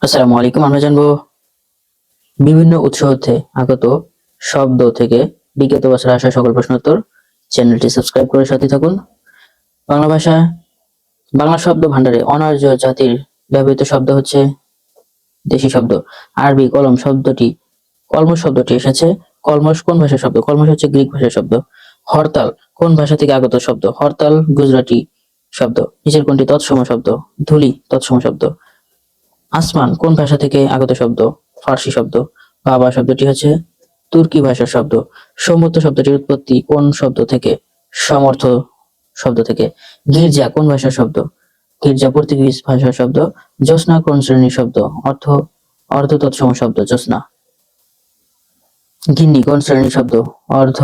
আসসালামু আলাইকুম। আমরা জানবো বিভিন্ন উৎস হতে আগত শব্দ থেকে বিগত বছরে আসা সকল প্রশ্নোত্তর। চ্যানেলটি সাবস্ক্রাইব করে সাথে থাকুন। বাংলা ভাষা বাংলা শব্দ ভান্ডারে অনার্য জাতির ব্যবহৃত শব্দ হচ্ছে দেশি শব্দ। আরবি কলম শব্দটি এসেছে কলমশ কোন ভাষার শব্দ? কলমশ হচ্ছে গ্রিক ভাষার শব্দ। হরতাল কোন ভাষা থেকে আগত শব্দ? হরতাল গুজরাটি শব্দ। নিচের কোনটি তৎসম শব্দ? ধূলি তৎসম শব্দ। আসমান কোন ভাষা থেকে আগত শব্দ? ফার্সি শব্দ। বাবা শব্দটি হচ্ছে তুর্কি ভাষার শব্দ। সমর্থ শব্দটির উৎপত্তি কোন শব্দ থেকে? সমর্থ শব্দ থেকে। গির্জা কোন ভাষার শব্দ? গির্জা পর্তুগিজ ভাষার শব্দ। জ্যোৎস্না কোন শ্রেণীর শব্দ? অর্ধ তৎসম শব্দ জ্যোৎস্না। গিন্নি কোন শ্রেণীর শব্দ? অর্ধ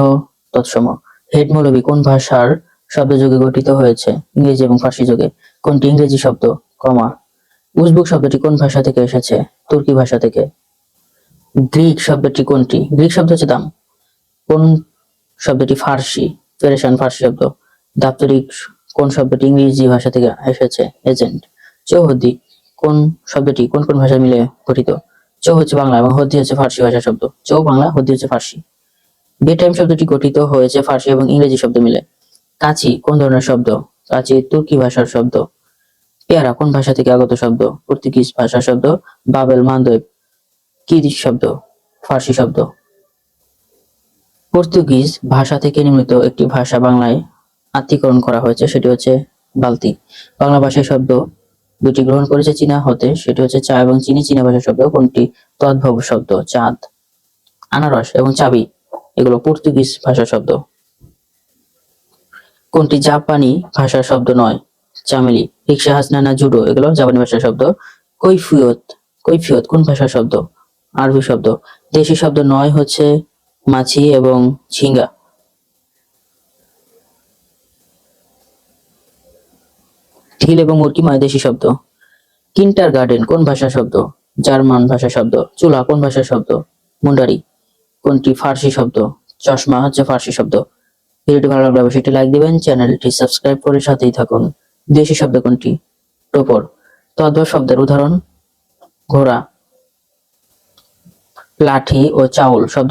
তৎসম। হেড মৌলবী কোন ভাষার শব্দযোগে গঠিত হয়েছে? ইংরেজি এবং ফার্সি যোগে। কোনটি ইংরেজি শব্দ? কমা। উজবেক শব্দটি কোন ভাষা থেকে এসেছে? তুর্কি ভাষা থেকে। গ্রিক শব্দটি কোনটি? গ্রিক শব্দ হচ্ছে দাম। কোন শব্দটি ফার্সি? পেরেশান ফার্সি শব্দ। দাপ্তরিক কোন শব্দটি ইংরেজি ভাষা থেকে এসেছে? এজেন্ট। চৌহদ্দি কোন শব্দটি কোন কোন ভাষা মিলে গঠিত? চৌ হচ্ছে বাংলা এবং হদ্দি হচ্ছে ফার্সি ভাষার শব্দ। চৌ বাংলা, হদ্দি হচ্ছে ফার্সি। বে টাইম শব্দটি গঠিত হয়েছে ফার্সি এবং ইংরেজি শব্দ মিলে। কাচি কোন ধরনের শব্দ? কাচি তুর্কি ভাষার শব্দ। পেয়ারা কোন ভাষা থেকে আগত শব্দ? পর্তুগিজ ভাষার শব্দ। বাবেল মানদৈব কি শব্দ? ফার্সি শব্দ। পর্তুগিজ ভাষা থেকে নির্মিত একটি ভাষা বাংলায় আত্মীকরণ করা হয়েছে, সেটি হচ্ছে বালতি। বাংলা ভাষায় শব্দ দুটি গ্রহণ করেছে চীনা হতে, সেটি হচ্ছে চা এবং চিনি। চীনা ভাষার শব্দ কোনটি তদ্ভব শব্দ? চাঁদ। আনারস এবং চাবি এগুলো পর্তুগিজ ভাষার শব্দ। কোনটি জাপানি ভাষার শব্দ নয়? চামেলি। রিক্সা, হাসনানা, জুডো এগুলো জাপানি ভাষার শব্দ। কৈফিয়ত কৈফিয়ত কোন ভাষার শব্দ? আরবি শব্দ। দেশি শব্দ নয় হচ্ছে মাছি এবং ঝিঙ্গা। ঢিল এবং মুরকি দেশি শব্দ। কিন্টার গার্ডেন কোন ভাষার শব্দ? জার্মান ভাষার শব্দ। চুলা কোন ভাষার শব্দ? মুন্ডারি। কোনটি ফার্সি শব্দ? চশমা হচ্ছে ফার্সি শব্দ। ভিডিওটি ভালো লাগলে অবশ্যই লাইক দিবেন, চ্যানেলটি সাবস্ক্রাইব করে সাথেই থাকুন। দেশি শব্দ কোনটি? টোপর। তদ্ভব শব্দের উদাহরণ ঘোড়া। লাঠি ও চাউল শব্দ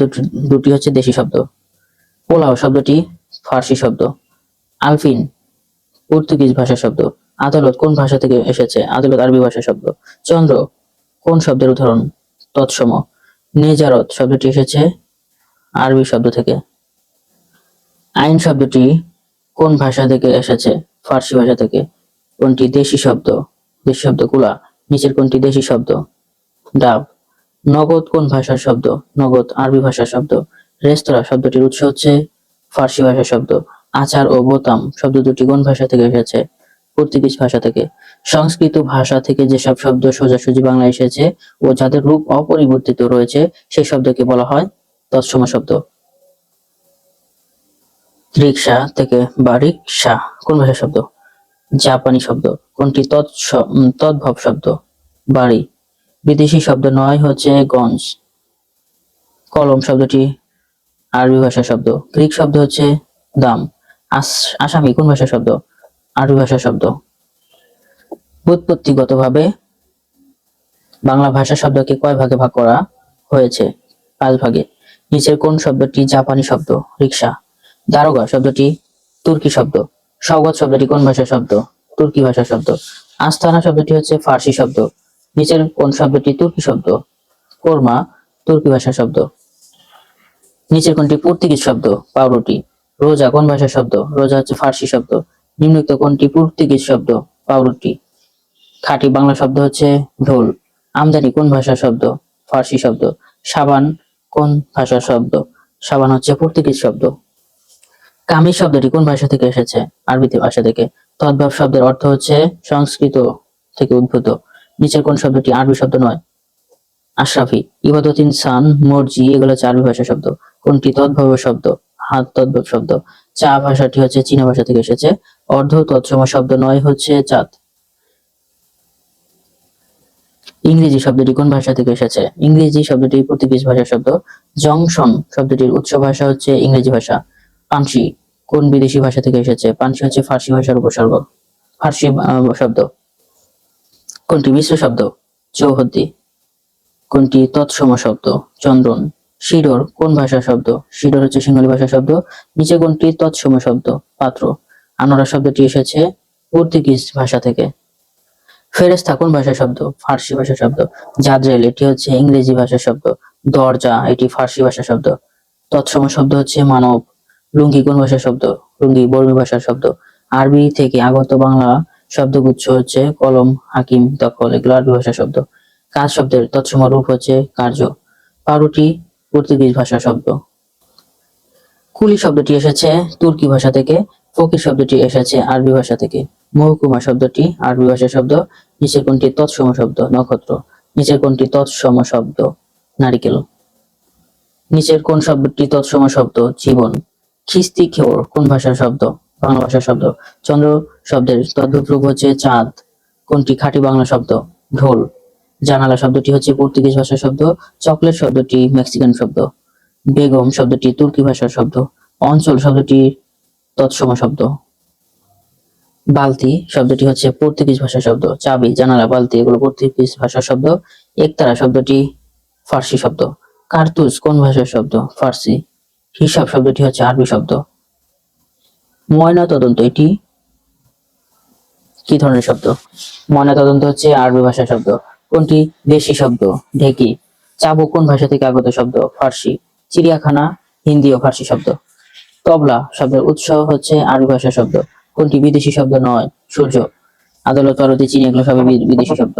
দুটি হচ্ছে দেশি শব্দ। পোলাও শব্দটি ফার্সি শব্দ। আলফিন পর্তুগিজ ভাষার শব্দ। আদালত কোন ভাষা থেকে এসেছে? আদালত আরবি ভাষার শব্দ। চন্দ্র কোন শব্দের উদাহরণ? তৎসম। নেজারত শব্দটি এসেছে আরবি শব্দ থেকে। আইন শব্দটি কোন ভাষা থেকে এসেছে? ফার্সি ভাষা থেকে। কোনটি দেশি শব্দ? দেশি শব্দ কুলা। নিচের কোনটি দেশি শব্দ? ডাব। নগদ কোন ভাষার শব্দ? নগদ আরবি ভাষার শব্দ। রেস্তোরাঁ শব্দটির উৎস হচ্ছে ফার্সি ভাষার শব্দ। আচার ও বোতাম শব্দ দুটি কোন ভাষা থেকে এসেছে? পর্তুগিজ ভাষা থেকে। সংস্কৃত ভাষা থেকে যেসব শব্দ সোজাসুজি বাংলায় এসেছে ও যাদের রূপ অপরিবর্তিত রয়েছে সেই শব্দকে বলা হয় তৎসম শব্দ। রিক্সা থেকে বা রিক্সা কোন ভাষার শব্দ? জাপানি শব্দ। কোনটি তদ্ভব শব্দ? বাড়ি। বিদেশি শব্দ নয় হচ্ছে গঞ্জ। কলম শব্দটি আরবি ভাষার শব্দ। গ্রিক শব্দ হচ্ছে দাম। আসামি কোন ভাষার শব্দ? আরবি ভাষার শব্দ। ব্যুৎপত্তিগতভাবে বাংলা ভাষা শব্দকে কয় ভাগে ভাগ করা হয়েছে? 5 ভাগে। নিচের কোন শব্দটি জাপানি শব্দ? রিক্সা। দারোগা শব্দটি তুর্কি শব্দ। সওগাত শব্দটি কোন ভাষার শব্দ? তুর্কি ভাষার শব্দ। আস্তানা শব্দটি হচ্ছে ফার্সি শব্দ। নিচের কোন শব্দটি তুর্কি শব্দ? কোরমা তুর্কি ভাষার শব্দ। নিচের কোনটি পর্তুগিজ শব্দ? পাউরুটি। রোজা কোন ভাষার শব্দ? রোজা হচ্ছে ফার্সি শব্দ। নিম্নোক্ত কোনটি পর্তুগিজ শব্দ? পাউরুটি। খাঁটি বাংলা শব্দ হচ্ছে ঢোল। আমদানি কোন ভাষার শব্দ? ফার্সি শব্দ। সাবান কোন ভাষার শব্দ? সাবান হচ্ছে পর্তুগিজ শব্দ। কামিজ শব্দটি কোন ভাষা থেকে এসেছে? আরবি ভাষা থেকে। তদ্ভব শব্দের অর্থ হচ্ছে সংস্কৃত থেকে উদ্ভূত। নিচের কোন শব্দটি আরবি শব্দ নয়? আশরাফি। ইবাদত ইনসান, মর্জি এগুলো হচ্ছে আরবি ভাষা শব্দ। কোনটি তদ্ভব শব্দ? হাত তদ্ভব শব্দ। চা ভাষাটি হচ্ছে চীনা ভাষা থেকে এসেছে। অর্ধ তৎসম শব্দ নয় হচ্ছে চাঁদ। ইংরেজি শব্দটি কোন ভাষা থেকে এসেছে? ইংরেজি শব্দটি পর্তুগিজ ভাষার শব্দ। জংশন শব্দটির উৎস ভাষা হচ্ছে ইংরেজি ভাষা। পানসি কোন বিদেশি ভাষা থেকে এসেছে? পানসি হচ্ছে ফার্সি ভাষার উপসর্গ। ফার্সি শব্দ। কোনটি মিশ্র শব্দ? চৌহদ্দি। কোনটি তৎসম শব্দ? চন্দন। শিডর কোন ভাষার শব্দ? শিডর হচ্ছে সিংহলী ভাষার শব্দ। নিচে কোনটি তৎসম শব্দ? পাত্র। আনোয়ারা শব্দটি এসেছে পর্তুগিজ ভাষা থেকে। ফেরেশতা কোন ভাষার শব্দ? ফার্সি ভাষার শব্দ। জাদ্রেল এটি হচ্ছে ইংরেজি ভাষার শব্দ। দরজা এটি ফার্সি ভাষার শব্দ। তৎসম শব্দ হচ্ছে মানব। লুঙ্গি কোন ভাষার শব্দ? লুঙ্গি বর্মী ভাষার শব্দ। আরবি থেকে আগত বাংলা শব্দগুচ্ছ হচ্ছে কলম, হাকিম, দখল, এগুলো আরবি ভাষার শব্দ। কাজ শব্দের তৎসম রূপ হচ্ছে কার্য। পাউরুটি পর্তুগিজ ভাষার শব্দ। কুলি শব্দটি এসেছে তুর্কি ভাষা থেকে। ফকির শব্দটি এসেছে আরবি ভাষা থেকে। মহকুমা শব্দটি আরবি ভাষার শব্দ। নিচের কোনটি তৎসম শব্দ? নক্ষত্র। নিচের কোনটি তৎসম শব্দ? নারিকেল। নিচের কোন শব্দটি তৎসম শব্দ? জীবন। খিস্তি খেওর কোন ভাষার শব্দ? বাংলা ভাষার শব্দ। চন্দ্র শব্দের তদ্ভুত রূপ হচ্ছে চাঁদ। কোনটি খাঁটি বাংলা শব্দ? ঢোল। জানালা শব্দটি হচ্ছে পর্তুগিজ ভাষার শব্দ। চকলেট শব্দটি মেক্সিকান শব্দ। বেগম শব্দটি তুর্কি ভাষার শব্দ। অঞ্চল শব্দটি তৎসম শব্দ। বালতি শব্দটি হচ্ছে পর্তুগিজ ভাষার শব্দ। চাবি, জানালা, বালতি এগুলো পর্তুগিজ ভাষার শব্দ। একতারা শব্দটি ফার্সি শব্দ। কার্তুজ কোন ভাষার শব্দ? ফার্সি। হিসাব শব্দটি হচ্ছে আরবি শব্দ। ময়না তদন্ত এটি কি ধরনের শব্দ? ময়না তদন্ত হচ্ছে আরবি ভাষার শব্দ। কোনটি দেশি শব্দ? ঢেকি। চাবুক কোন ভাষা থেকে আগত শব্দ? ফার্সি। চিড়িয়াখানা হিন্দি ও ফার্সি শব্দ। তবলা শব্দের উৎস হচ্ছে আরবি ভাষার শব্দ। কোনটি বিদেশি শব্দ নয়? সূর্য। আদালত, আরতি, চিনি এগুলো সবই বিদেশি শব্দ।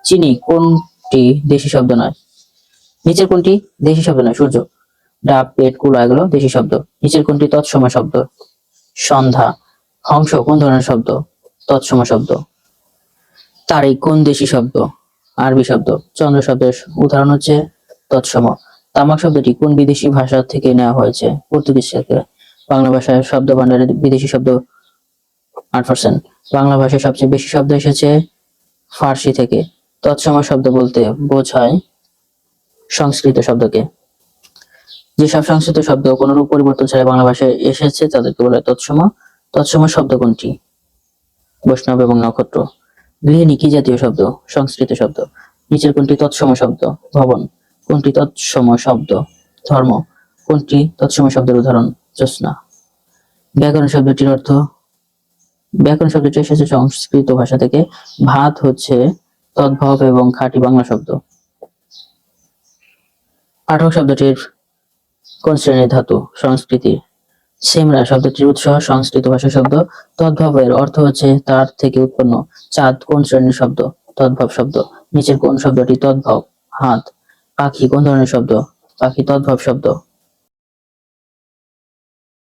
চিনি কোনটি দেশি শব্দ নয়? নিচের কোনটি দেশি শব্দ নয়? সূর্য। ডাব, পেট, কুলা এগুলো দেশি শব্দ। নিচের কোনটি তৎসম শব্দ? সন্ধ্যা। হংস কোন ধরনের শব্দ? তৎসম শব্দ। তারিখ কোন দেশি শব্দ? আরবি শব্দ। চন্দ্র শব্দের উদাহরণ হচ্ছে তৎসম। তামাক শব্দটি কোন বিদেশি ভাষা থেকে নেওয়া হয়েছে? পর্তুগিজ থেকে। বাংলা ভাষায় শব্দ ভান্ডারে বিদেশি শব্দ 8%। বাংলা ভাষায় সবচেয়ে বেশি শব্দ এসেছে ফার্সি থেকে। তৎসম শব্দ বলতে বোঝায় সংস্কৃত শব্দকে। যেসব সংস্কৃত শব্দ কোনো রূপ পরিবর্তন ছাড়াই বাংলা ভাষায় এসেছে তাদেরকে বলা হয় তৎসম। তৎসম শব্দ কোনটি? বৈষ্ণব এবং নক্ষত্র। গৃহিণী কি জাতীয় শব্দ? সংস্কৃত শব্দ। নিচের কোনটি তৎসম শব্দ? ভবন। কোনটি তৎসম শব্দ? ধর্ম। কোনটি তৎসম শব্দের উদাহরণ? জ্যোৎস্না। ব্যাকরণ শব্দটির অর্থ? ব্যাকরণ শব্দটি এসেছে সংস্কৃত ভাষা থেকে। ভাত হচ্ছে তদ্ভব এবং খাঁটি বাংলা শব্দ। পাঠক শব্দটির কোন শ্রেণীর ধাতু? সংস্কৃতি। সেমরা শব্দটির উৎস সংস্কৃত ভাষা শব্দ। তদ্ভবের অর্থ হচ্ছে তার থেকে উৎপন্ন। চাঁদ কোন শ্রেণীর শব্দ? তদ্ভব শব্দ। নিচের কোন শব্দটি তদ্ভব? হাত। পাখি কোন ধরনের শব্দ? পাখি তদ্ভব শব্দ।